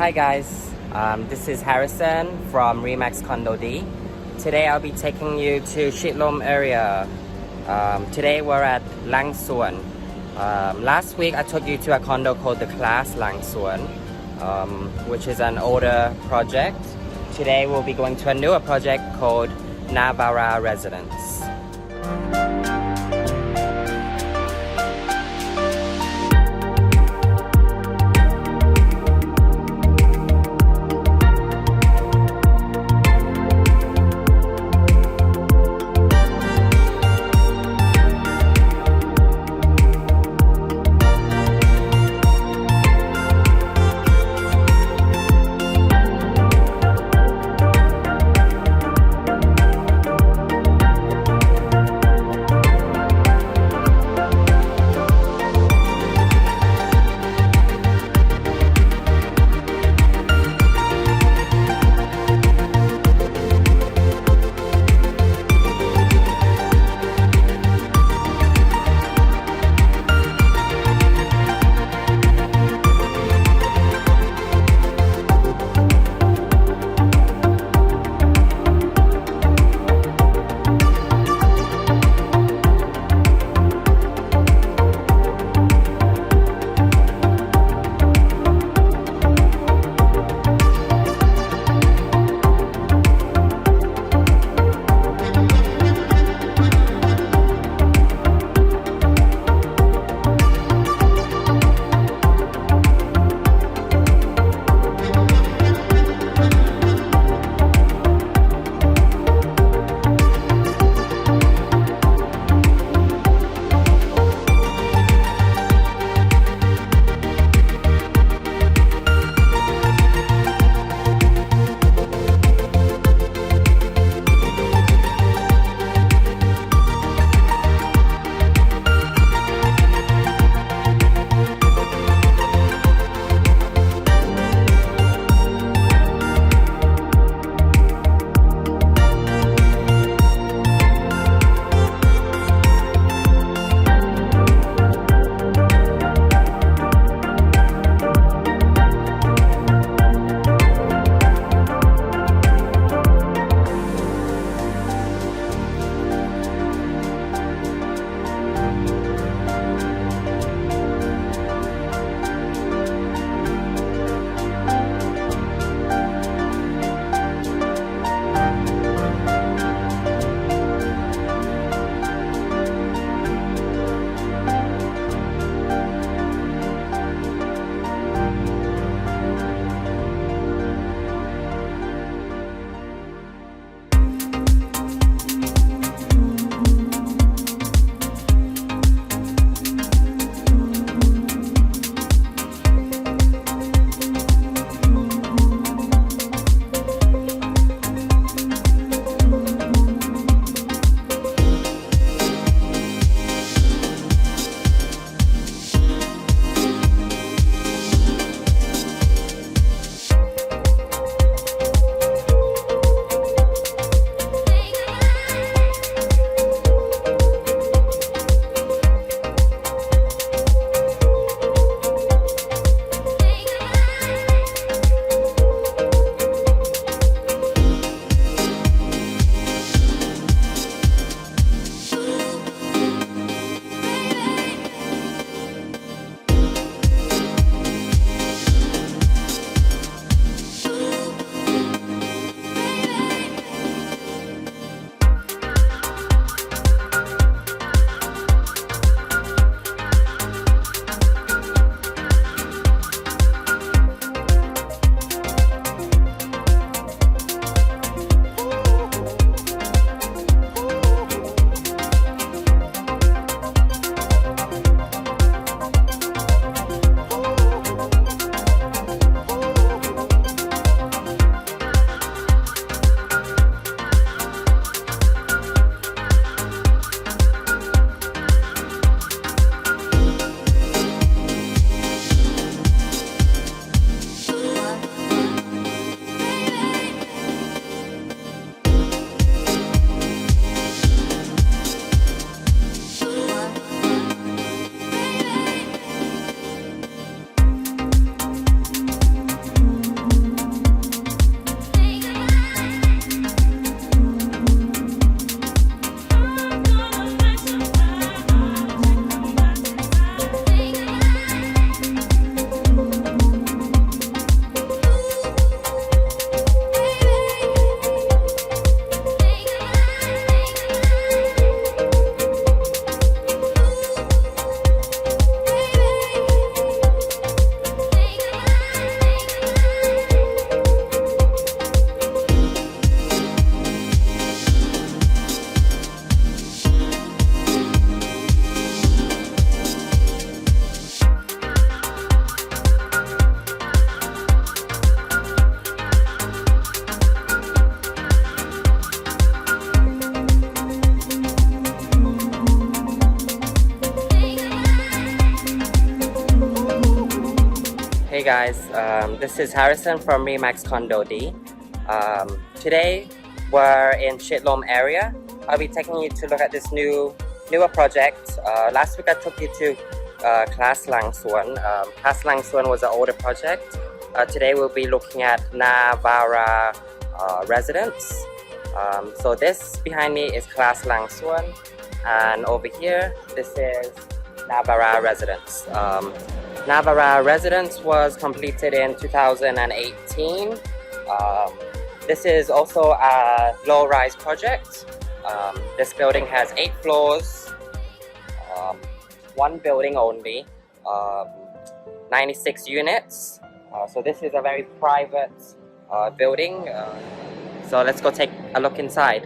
Hi guys, this is Harrison from Remax CondoDee. Today I'll be taking you to Chit Lom area. Today we're at Langsuan. Last week I took you to a condo called the Class Langsuan, which is an older project. Today we'll be going to a newer project called Na Vara Residence. Hey guys, this is Harrison from Remax CondoDee. Today we're in Chit Lom area. I'll be taking you to look at this newer project. Last week I took you to Class Langsuan. Class Langsuan was an older project. Today we'll be looking at Na Vara Residence. So this behind me is Class Langsuan, and over here this is Na Vara Residence. Na Vara Residence was completed in 2018. This is also a low-rise project. This building has 8 floors, one building only, 96 units. So this is a very private building. So let's go take a look inside.